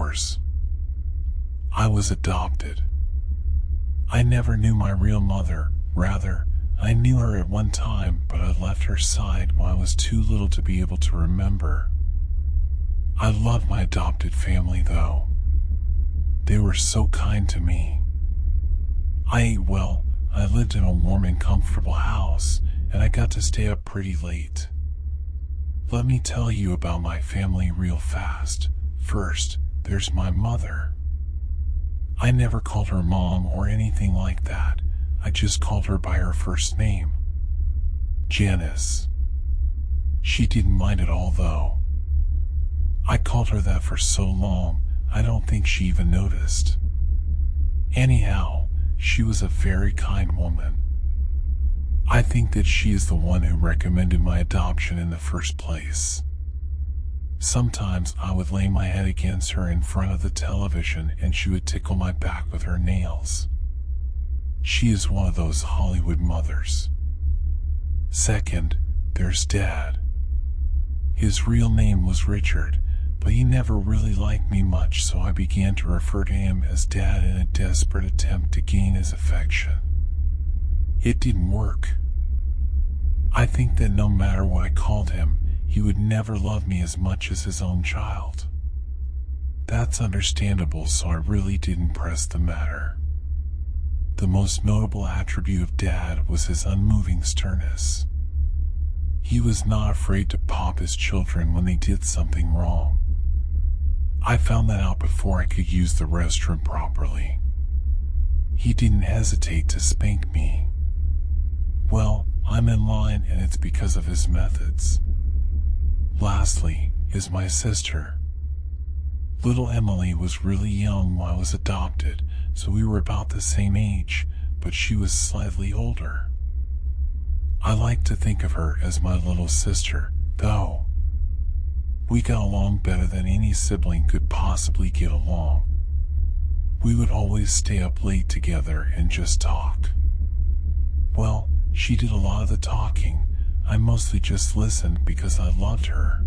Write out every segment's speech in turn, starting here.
yours. I was adopted. I never knew my real mother. Rather, I knew her at one time, but I left her side when I was too little to be able to remember. I love my adopted family though. They were so kind to me. I ate well, I lived in a warm and comfortable house, and I got to stay up pretty late. Let me tell you about my family real fast. First, there's my mother. I never called her mom or anything like that. I just called her by her first name. Janice. She didn't mind at all though. I called her that for so long, I don't think she even noticed. Anyhow, she was a very kind woman. I think that she is the one who recommended my adoption in the first place. Sometimes I would lay my head against her in front of the television and she would tickle my back with her nails. She is one of those Hollywood mothers. Second, there's Dad. His real name was Richard, but he never really liked me much, so I began to refer to him as Dad in a desperate attempt to gain his affection. It didn't work. I think that no matter what I called him, he would never love me as much as his own child. That's understandable, so I really didn't press the matter. The most notable attribute of Dad was his unmoving sternness. He was not afraid to pop his children when they did something wrong. I found that out before I could use the restroom properly. He didn't hesitate to spank me. Well, I'm in line, and it's because of his methods. Lastly, is my sister. Little Emily was really young when I was adopted, so we were about the same age, but she was slightly older. I like to think of her as my little sister, though. We got along better than any sibling could possibly get along. We would always stay up late together and just talk. Well, she did a lot of the talking. I mostly just listened because I loved her.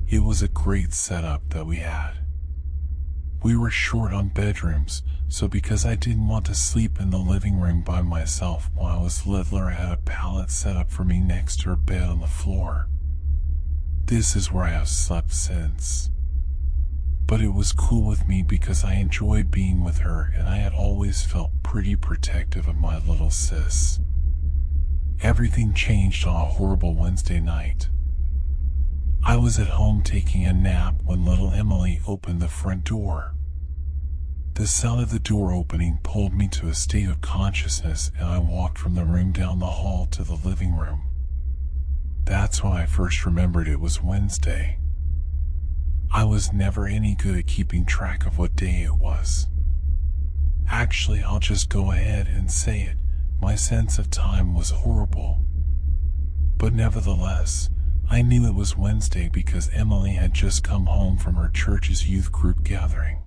It was a great setup that we had. We were short on bedrooms, so because I didn't want to sleep in the living room by myself while I was littler, I had a pallet set up for me next to her bed on the floor. This is where I have slept since. But it was cool with me because I enjoyed being with her, and I had always felt pretty protective of my little sis. Everything changed on a horrible Wednesday night. I was at home taking a nap when little Emily opened the front door. The sound of the door opening pulled me to a state of consciousness, and I walked from the room down the hall to the living room. That's when I first remembered it was Wednesday. I was never any good at keeping track of what day it was. Actually, I'll just go ahead and say it. My sense of time was horrible. But nevertheless, I knew it was Wednesday because Emily had just come home from her church's youth group gathering.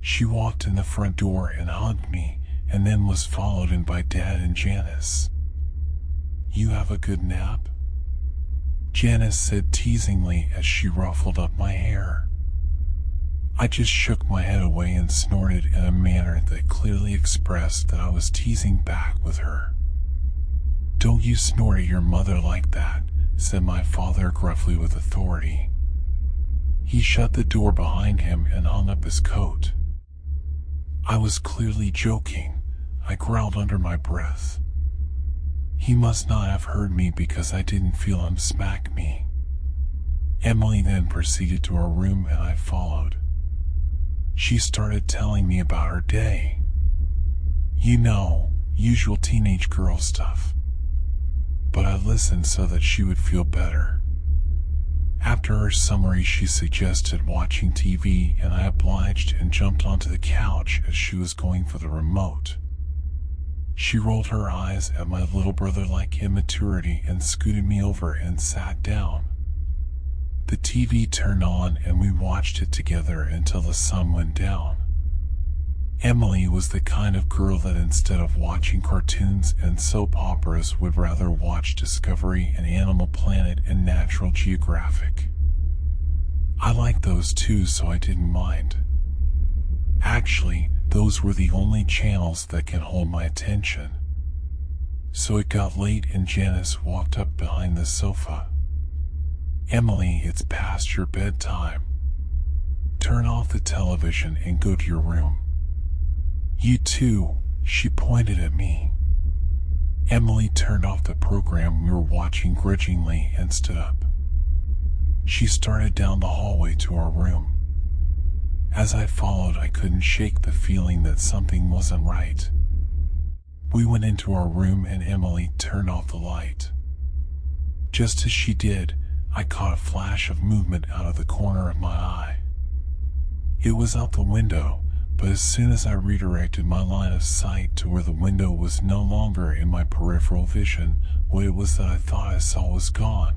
She walked in the front door and hugged me, and then was followed in by Dad and Janice. "You have a good nap?" Janice said teasingly as she ruffled up my hair. I just shook my head away and snorted in a manner that clearly expressed that I was teasing back with her. "Don't you snort at your mother like that," said my father gruffly with authority. He shut the door behind him and hung up his coat. I was clearly joking. I growled under my breath. He must not have heard me because I didn't feel him smack me. Emily then proceeded to her room and I followed. She started telling me about her day. You know, usual teenage girl stuff. But I listened so that she would feel better. After her summary, she suggested watching TV, and I obliged and jumped onto the couch as she was going for the remote. She rolled her eyes at my little brother-like immaturity and scooted me over and sat down. The TV turned on and we watched it together until the sun went down. Emily was the kind of girl that instead of watching cartoons and soap operas would rather watch Discovery and Animal Planet and Natural Geographic. I liked those too, so I didn't mind. Actually, those were the only channels that can hold my attention. So it got late and Janice walked up behind the sofa. "Emily, it's past your bedtime. Turn off the television and go to your room." "You too," she pointed at me. Emily turned off the program we were watching grudgingly and stood up. She started down the hallway to our room. As I followed, I couldn't shake the feeling that something wasn't right. We went into our room and Emily turned off the light. Just as she did, I caught a flash of movement out of the corner of my eye. It was out the window, but as soon as I redirected my line of sight to where the window was no longer in my peripheral vision, what it was that I thought I saw was gone.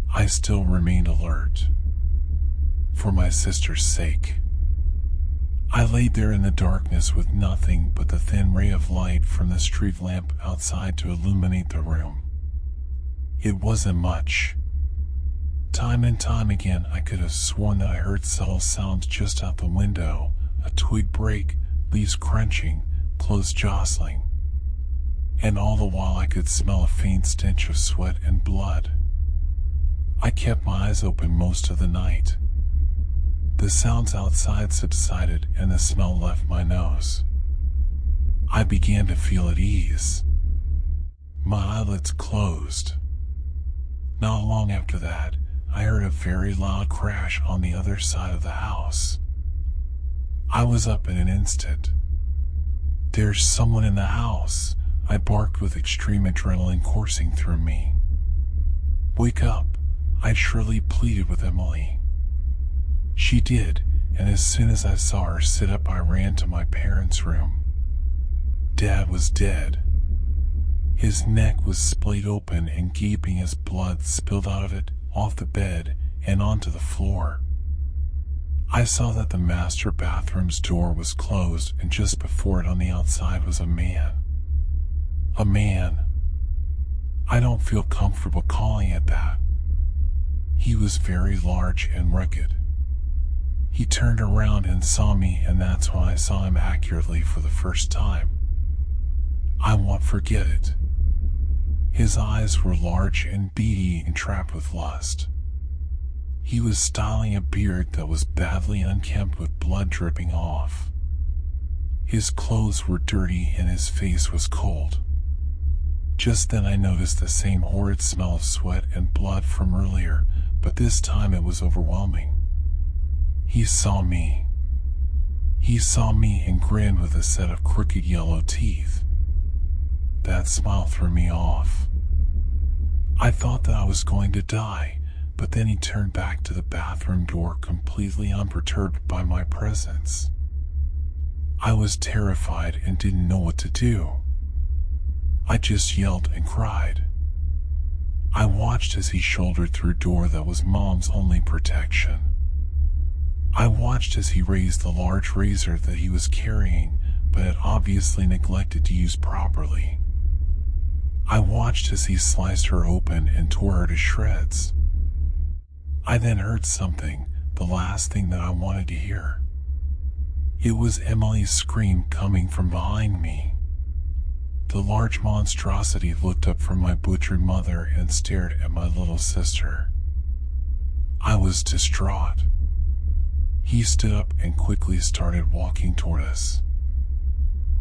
I still remained alert. For my sister's sake. I laid there in the darkness with nothing but the thin ray of light from the street lamp outside to illuminate the room. It wasn't much. Time and time again, I could have sworn that I heard subtle sounds just out the window, a twig break, leaves crunching, clothes jostling. And all the while I could smell a faint stench of sweat and blood. I kept my eyes open most of the night. The sounds outside subsided and the smell left my nose. I began to feel at ease. My eyelids closed. Not long after that, I heard a very loud crash on the other side of the house. I was up in an instant. "There's someone in the house," I barked with extreme adrenaline coursing through me. "Wake up," I shrilly pleaded with Emily. She did, and as soon as I saw her sit up, I ran to my parents' room. Dad was dead. His neck was splayed open and gaping as blood spilled out of it, off the bed, and onto the floor. I saw that the master bathroom's door was closed, and just before it on the outside was a man. A man. I don't feel comfortable calling it that. He was very large and rugged. He turned around and saw me, and that's when I saw him accurately for the first time. I won't forget it. His eyes were large and beady and trapped with lust. He was styling a beard that was badly unkempt with blood dripping off. His clothes were dirty and his face was cold. Just then I noticed the same horrid smell of sweat and blood from earlier, but this time it was overwhelming. He saw me. He saw me and grinned with a set of crooked yellow teeth. That smile threw me off. I thought that I was going to die, but then he turned back to the bathroom door completely unperturbed by my presence. I was terrified and didn't know what to do. I just yelled and cried. I watched as he shouldered through a door that was Mom's only protection. I watched as he raised the large razor that he was carrying, but had obviously neglected to use properly. I watched as he sliced her open and tore her to shreds. I then heard something, the last thing that I wanted to hear. It was Emily's scream coming from behind me. The large monstrosity looked up from my butchered mother and stared at my little sister. I was distraught. He stood up and quickly started walking toward us.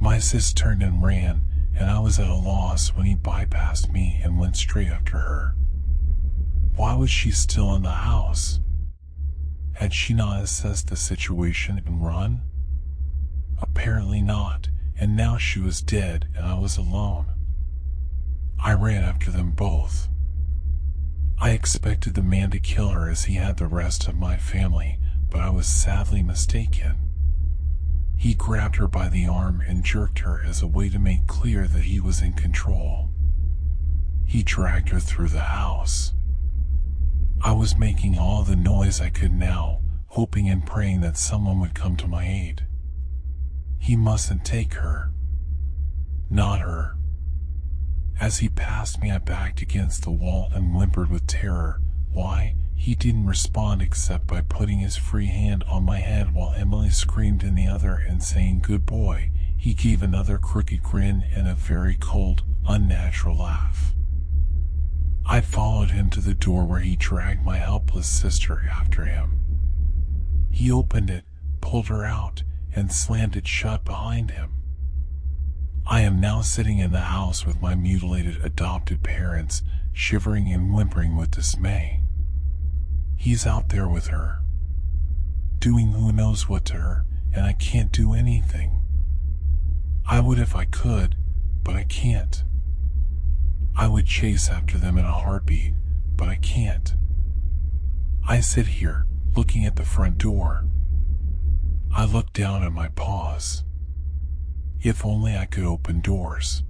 My sis turned and ran, and I was at a loss when he bypassed me and went straight after her. Why was she still in the house? Had she not assessed the situation and run? Apparently not, and now she was dead and I was alone. I ran after them both. I expected the man to kill her as he had the rest of my family, but I was sadly mistaken. He grabbed her by the arm and jerked her as a way to make clear that he was in control. He dragged her through the house. I was making all the noise I could now, hoping and praying that someone would come to my aid. He mustn't take her. Not her. As he passed me, I backed against the wall and whimpered with terror. Why, He didn't respond except by putting his free hand on my head while Emily screamed in the other and saying, "Good boy." He gave another crooked grin and a very cold, unnatural laugh. I followed him to the door where he dragged my helpless sister after him. He opened it, pulled her out, and slammed it shut behind him. I am now sitting in the house with my mutilated adopted parents, shivering and whimpering with dismay. He's out there with her, doing who knows what to her, and I can't do anything. I would if I could, but I can't. I would chase after them in a heartbeat, but I can't. I sit here, looking at the front door. I look down at my paws. If only I could open doors.